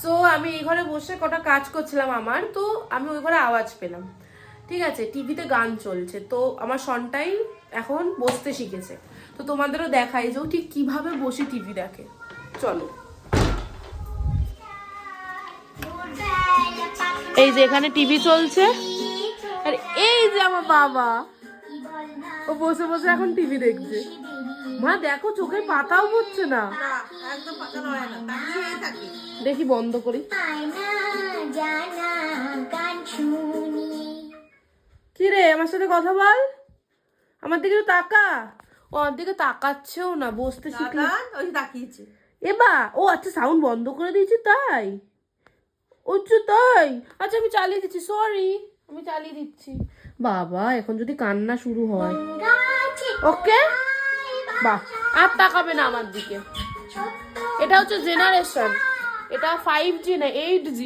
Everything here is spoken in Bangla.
সো আমি এই ঘরে বসে কটা কাজ করছিলাম আমার, তো আমি ওই ঘরে আওয়াজ পেলাম, ঠিক আছে, টিভিতে গান চলছে, তো আমার সনটাই এখন বসতে শিখেছে। তো তোমাদেরও দেখাই যে ও ঠিক কিভাবে বসে টিভি দেখে, চলো। এই যে এখানে টিভি চলছে, আর এই যে আমার বাবা, ও বসে বসে এখন টিভি দেখছে। মা দেখো, চোখের পাতাও পড়ছে না। একদম পাতা নয় না, তাকিয়েই থাকি। দেখি বন্ধ করি। কি রে, আমার সাথে কথা বল, আমার দিকে একটু তাকা। ও আমার দিকে তাকাচ্ছেও না, বসতে শিখলে। ওই তাকিয়েছে। এবা ও আচ্ছা, সাউন্ড বন্ধ করে দিয়েছি তাই। তাই, আচ্ছা আমি চালিয়ে দিচ্ছি, সরি, আমি চালিয়ে দিচ্ছি। বাবা এখন যদি কান্না শুরু হয়, ওকে বাহ, আর তাকাবে না আমার দিকে। এটা হচ্ছে জেনারেশন, এটা 5G না 8G।